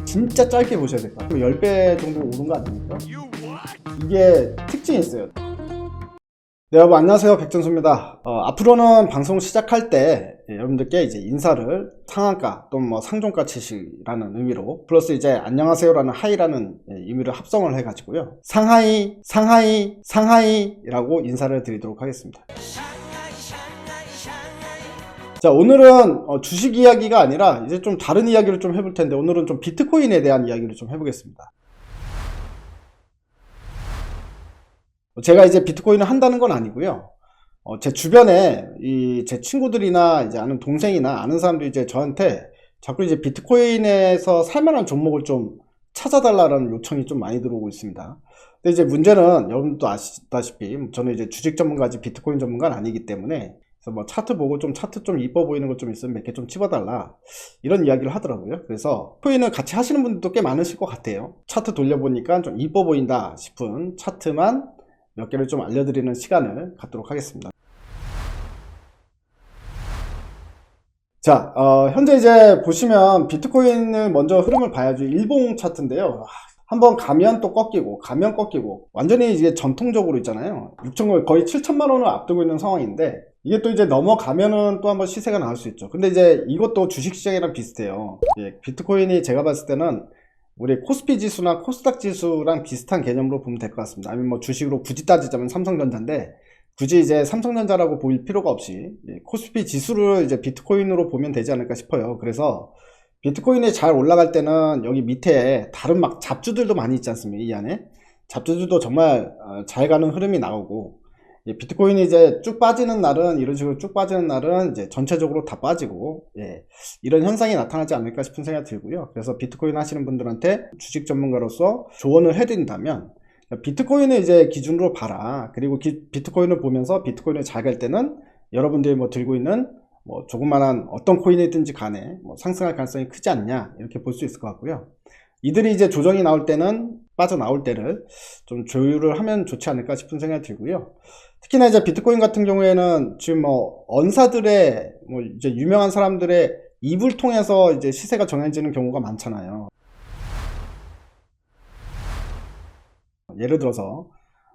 진짜 짧게 보셔야 될 것 같아요. 10배 정도 오른 거 아닙니까? 이게 특징이 있어요. 네, 여러분 안녕하세요, 백전수입니다. 앞으로는 방송 시작할 때 여러분들께 이제 인사를 상한가 또는 뭐 상종가 치시라는 의미로 플러스 이제 안녕하세요라는 하이라는 의미를 합성을 해가지고요, 상하이라고 인사를 드리도록 하겠습니다. 자, 오늘은 주식 이야기가 아니라 이제 좀 다른 이야기를 좀 해볼 텐데, 오늘은 좀 비트코인에 대한 이야기를 좀 해보겠습니다. 제가 이제 비트코인을 한다는 건 아니고요. 제 주변에 제 친구들이나 이제 아는 동생이나 아는 사람들이 이제 저한테 자꾸 이제 비트코인에서 살만한 종목을 좀 찾아달라는 요청이 좀 많이 들어오고 있습니다. 근데 이제 문제는 여러분도 아시다시피 저는 이제 주식 전문가지 비트코인 전문가는 아니기 때문에, 그래서 뭐 차트 보고 좀 차트 좀 이뻐 보이는 것 좀 있으면 몇 개 좀 집어달라, 이런 이야기를 하더라고요. 그래서 코인을 같이 하시는 분들도 꽤 많으실 것 같아요. 차트 돌려보니까 좀 이뻐 보인다 싶은 차트만 몇 개를 좀 알려드리는 시간을 갖도록 하겠습니다. 자, 현재 이제 보시면 비트코인을 먼저 흐름을 봐야죠. 일봉 차트인데요. 한번 가면 또 꺾이고, 가면 꺾이고, 완전히 이제 전통적으로 있잖아요. 6천원, 거의 7천만 원을 앞두고 있는 상황인데, 이게 또 이제 넘어가면은 또 한번 시세가 나올 수 있죠. 근데 이제 이것도 주식시장이랑 비슷해요. 비트코인이 제가 봤을 때는 우리 코스피 지수나 코스닥 지수랑 비슷한 개념으로 보면 될 것 같습니다. 아니면 뭐 주식으로 굳이 따지자면 삼성전자인데, 굳이 이제 삼성전자라고 보일 필요가 없이 코스피 지수를 이제 비트코인으로 보면 되지 않을까 싶어요. 그래서 비트코인이 잘 올라갈 때는 여기 밑에 다른 막 잡주들도 많이 있지 않습니까? 이 안에 잡주들도 정말 잘 가는 흐름이 나오고, 비트코인이 이제 쭉 빠지는 날은, 이런 식으로 쭉 빠지는 날은 이제 전체적으로 다 빠지고, 이런 현상이 나타나지 않을까 싶은 생각이 들고요. 그래서 비트코인 하시는 분들한테 주식 전문가로서 조언을 해드린다면, 비트코인을 이제 기준으로 봐라. 그리고 비트코인을 보면서 비트코인을 잘 갈 때는 여러분들이 뭐 들고 있는 뭐 조그만한 어떤 코인이든지 간에 뭐 상승할 가능성이 크지 않냐, 이렇게 볼 수 있을 것 같고요. 이들이 이제 조정이 나올 때는, 빠져나올 때를 좀 조율을 하면 좋지 않을까 싶은 생각이 들고요. 특히나 이제 비트코인 같은 경우에는 지금 뭐 언사들의, 뭐 이제 유명한 사람들의 입을 통해서 이제 시세가 정해지는 경우가 많잖아요. 예를 들어서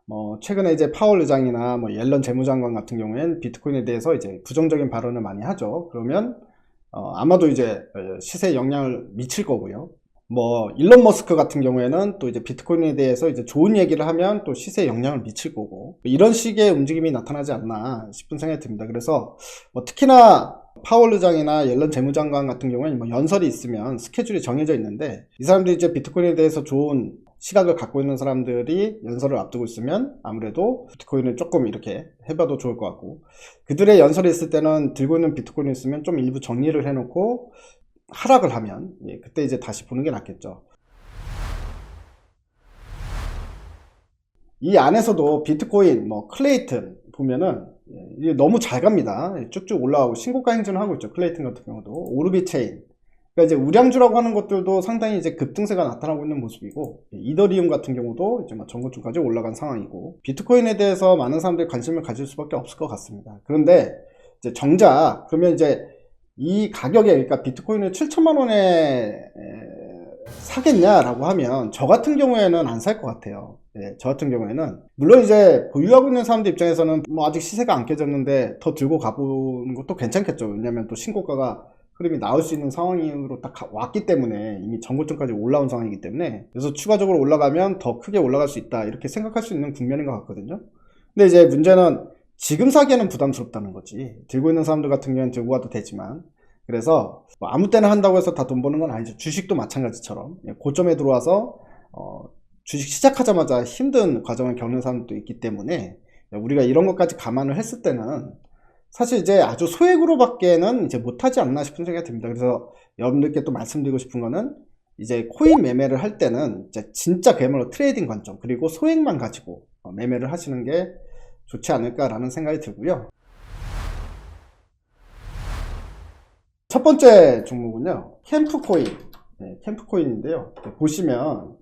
뭐 최근에 이제 파월 의장이나 뭐 옐런 재무장관 같은 경우에는 비트코인에 대해서 이제 부정적인 발언을 많이 하죠. 그러면 아마도 이제 시세에 영향을 미칠 거고요. 뭐 일론 머스크 같은 경우에는 또 이제 비트코인에 대해서 이제 좋은 얘기를 하면 또 시세에 영향을 미칠 거고, 이런 식의 움직임이 나타나지 않나 싶은 생각이 듭니다. 그래서 뭐 특히나 파월 의장이나 옐런 재무장관 같은 경우에는 뭐 연설이 있으면 스케줄이 정해져 있는데, 이 사람들이 이제 비트코인에 대해서 좋은 시각을 갖고 있는 사람들이 연설을 앞두고 있으면 아무래도 비트코인을 조금 이렇게 해봐도 좋을 것 같고, 그들의 연설이 있을 때는 들고 있는 비트코인이 있으면 좀 일부 정리를 해놓고 하락을 하면 그때 이제 다시 보는 게 낫겠죠. 이 안에서도 비트코인, 뭐 클레이튼 보면은 이게 너무 잘 갑니다. 쭉쭉 올라가고 신고가 행진을 하고 있죠. 클레이튼 같은 경우도 오르비체인, 그러니까 이제 우량주라고 하는 것들도 상당히 이제 급등세가 나타나고 있는 모습이고, 이더리움 같은 경우도 이제 막 전고점까지 올라간 상황이고, 비트코인에 대해서 많은 사람들이 관심을 가질 수밖에 없을 것 같습니다. 그런데 이제 정작 그러면 이제 이 가격에, 그러니까 비트코인을 7천만 원에 사겠냐라고 하면 저 같은 경우에는 안 살 것 같아요. 저 같은 경우에는 물론 이제 보유하고 있는 사람들 입장에서는 뭐 아직 시세가 안 깨졌는데 더 들고 가보는 것도 괜찮겠죠. 왜냐면 또 신고가가 흐름이 나올 수 있는 상황으로 딱 왔기 때문에, 이미 전고점까지 올라온 상황이기 때문에, 그래서 추가적으로 올라가면 더 크게 올라갈 수 있다, 이렇게 생각할 수 있는 국면인 것 같거든요. 근데 이제 문제는 지금 사기에는 부담스럽다는 거지. 들고 있는 사람들 같은 경우는 들고 가도 되지만, 그래서 뭐 아무 때나 한다고 해서 다 돈 버는 건 아니죠. 주식도 마찬가지처럼 고점에 들어와서 주식 시작하자마자 힘든 과정을 겪는 사람도 있기 때문에, 우리가 이런 것까지 감안을 했을 때는 사실 이제 아주 소액으로 밖에는 이제 못하지 않나 싶은 생각이 듭니다. 그래서 여러분들께 또 말씀드리고 싶은 거는, 이제 코인 매매를 할 때는 이제 진짜 그야말로 트레이딩 관점, 그리고 소액만 가지고 매매를 하시는 게 좋지 않을까라는 생각이 들고요. 첫 번째 종목은요, 캠프코인. 캠프코인인데요. 보시면,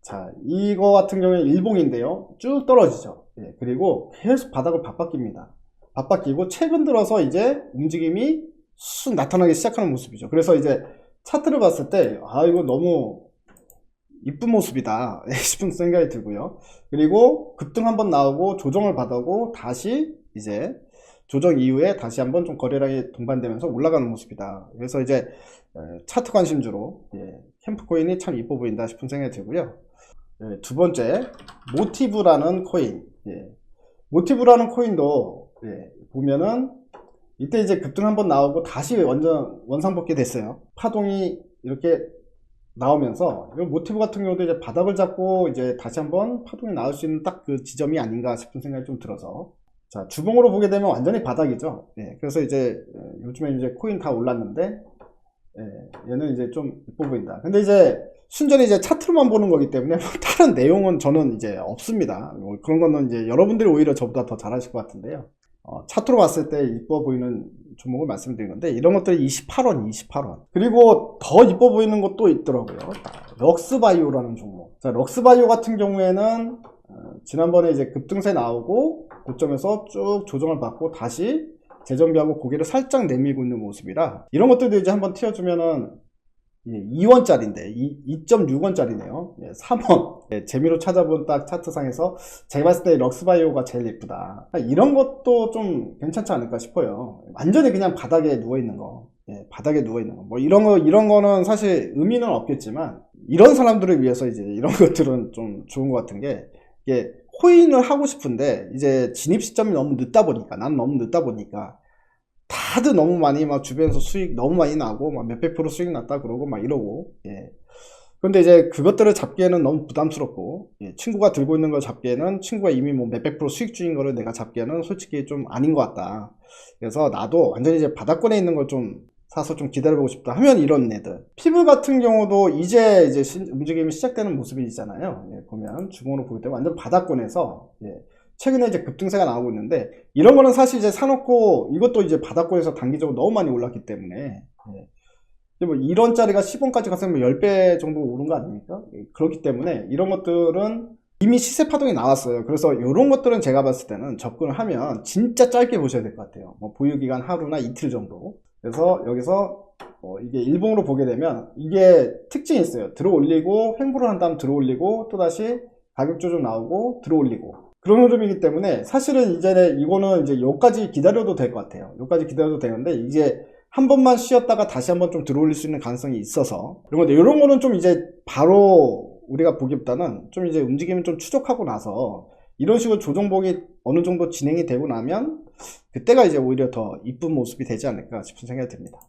자, 이거 같은 경우에 일봉인데요, 쭉 떨어지죠. 그리고 계속 바닥을 바꿔낍니다. 바뀌고 최근 들어서 이제 움직임이 쑥 나타나기 시작하는 모습이죠. 그래서 이제 차트를 봤을 때, 이거 너무 이쁜 모습이다 싶은 생각이 들고요. 그리고 급등 한번 나오고 조정을 받아고 다시 이제 조정 이후에 다시 한번 좀 거래량이 동반되면서 올라가는 모습이다. 그래서 이제 차트 관심주로 캠프코인이 참 이뻐 보인다 싶은 생각이 들고요. 두 번째, 모티브라는 코인. 모티브라는 코인도 보면은 이때 이제 급등 한번 나오고 다시 완전 원상복귀 됐어요. 파동이 이렇게 나오면서 이 모티브 같은 경우도 이제 바닥을 잡고 이제 다시 한번 파동이 나올 수 있는 딱 그 지점이 아닌가 싶은 생각이 좀 들어서, 자, 주봉으로 보게 되면 완전히 바닥이죠. 그래서 이제 요즘에 이제 코인 다 올랐는데 얘는 이제 좀 이뻐 보인다. 근데 이제 순전히 이제 차트로만 보는 거기 때문에 다른 내용은 저는 이제 없습니다. 그런 거는 이제 여러분들이 오히려 저보다 더 잘하실 것 같은데요. 차트로 봤을 때 이뻐 보이는 종목을 말씀드린 건데, 이런 것들이 28원. 그리고 더 이뻐 보이는 것도 있더라고요. 럭스바이오라는 종목. 자, 럭스바이오 같은 경우에는 지난번에 이제 급등세 나오고 고점에서 쭉 조정을 받고 다시 재정비하고 고개를 살짝 내밀고 있는 모습이라, 이런 것들도 이제 한번 튀어주면은 2원짜리인데 2.6원짜리네요 3원. 재미로 찾아본 딱 차트상에서 제가 봤을 때 럭스바이오가 제일 예쁘다. 이런 것도 좀 괜찮지 않을까 싶어요. 완전히 그냥 바닥에 누워있는 거, 바닥에 누워있는 거, 뭐 이런 거는 사실 의미는 없겠지만, 이런 사람들을 위해서 이제 이런 것들은 좀 좋은 것 같은 게, 이게 코인을 하고 싶은데 이제 진입 시점이 너무 늦다 보니까, 난 너무 늦다 보니까 다들 너무 많이 막 주변에서 수익 너무 많이 나고 막 몇백 프로 수익 났다 그러고 막 이러고, 근데 이제 그것들을 잡기에는 너무 부담스럽고, 친구가 들고 있는 걸 잡기에는, 친구가 이미 뭐 몇백 프로 수익 중인 거를 내가 잡기에는 솔직히 좀 아닌 것 같다. 그래서 나도 완전히 이제 바닥권에 있는 걸 좀 사서 좀 기다려보고 싶다 하면 이런 애들. 피부 같은 경우도 이제 움직임이 시작되는 모습이잖아요. 보면 주봉으로 보기 때문에 완전 바닥권에서 최근에 이제 급등세가 나오고 있는데, 이런 거는 사실 이제 사놓고, 이것도 이제 바닥권에서 단기적으로 너무 많이 올랐기 때문에 뭐 1원짜리가 10원까지 갔으면 10배 정도 오른 거 아닙니까? 그렇기 때문에 이런 것들은 이미 시세 파동이 나왔어요. 그래서 이런 것들은 제가 봤을 때는 접근을 하면 진짜 짧게 보셔야 될 것 같아요. 뭐 보유기간 하루나 이틀 정도. 그래서 여기서 이게 일봉으로 보게 되면 이게 특징이 있어요. 들어 올리고 횡보를 한 다음 들어 올리고 또다시 가격 조정 나오고 들어 올리고, 그런 흐름이기 때문에 사실은 이제 이거는 이제 여기까지 기다려도 될 것 같아요. 여기까지 기다려도 되는데, 이제 한 번만 쉬었다가 다시 한번 좀 들어 올릴 수 있는 가능성이 있어서 그런 건데, 이런 거는 좀 이제 바로 우리가 보기보다는 좀 이제 움직임을 좀 추적하고 나서 이런 식으로 조정복이 어느 정도 진행이 되고 나면 그때가 이제 오히려 더 이쁜 모습이 되지 않을까 싶은 생각이 듭니다.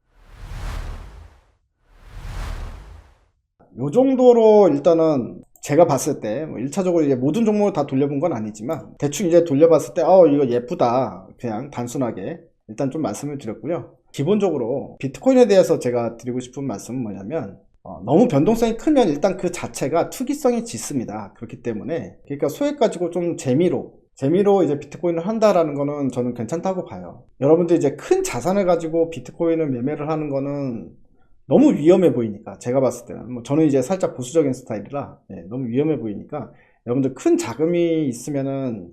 요 정도로 일단은 제가 봤을 때, 뭐 1차적으로 이제 모든 종목을 다 돌려본 건 아니지만, 대충 이제 돌려봤을 때, 이거 예쁘다. 그냥 단순하게 일단 좀 말씀을 드렸고요. 기본적으로 비트코인에 대해서 제가 드리고 싶은 말씀은 뭐냐면, 너무 변동성이 크면 일단 그 자체가 투기성이 짙습니다. 그렇기 때문에, 그러니까 소액 가지고 좀 재미로 이제 비트코인을 한다라는 거는 저는 괜찮다고 봐요. 여러분들 이제 큰 자산을 가지고 비트코인을 매매를 하는 거는 너무 위험해 보이니까, 제가 봤을 때는 뭐 저는 이제 살짝 보수적인 스타일이라 너무 위험해 보이니까, 여러분들 큰 자금이 있으면은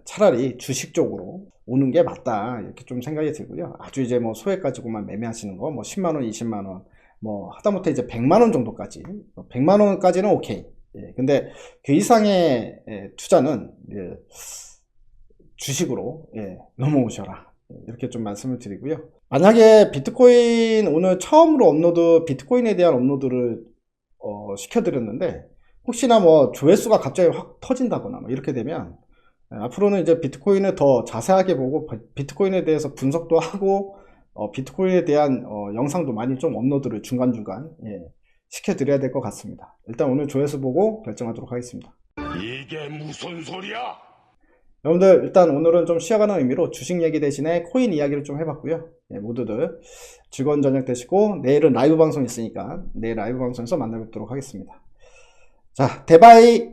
차라리 주식 쪽으로 오는 게 맞다, 이렇게 좀 생각이 들고요. 아주 이제 뭐 소액 가지고만 매매하시는 거, 뭐 10만원 20만원, 뭐 하다못해 이제 100만원 정도까지, 100만원까지는 오케이. 근데 그 이상의 투자는 주식으로 넘어오셔라, 이렇게 좀 말씀을 드리고요. 만약에 비트코인 오늘 처음으로 비트코인에 대한 업로드를 시켜드렸는데, 혹시나 뭐 조회수가 갑자기 확 터진다거나 뭐 이렇게 되면, 앞으로는 이제 비트코인을 더 자세하게 보고 비트코인에 대해서 분석도 하고 비트코인에 대한 영상도 많이 좀 업로드를 중간중간 시켜드려야 될 것 같습니다. 일단 오늘 조회수 보고 결정하도록 하겠습니다. 이게 무슨 소리야? 여러분들 일단 오늘은 좀 쉬어가는 의미로 주식 얘기 대신에 코인 이야기를 좀 해봤고요. 모두들 즐거운 저녁 되시고, 내일은 라이브 방송 있으니까 내일 라이브 방송에서 만나 뵙도록 하겠습니다. 자, 대바이.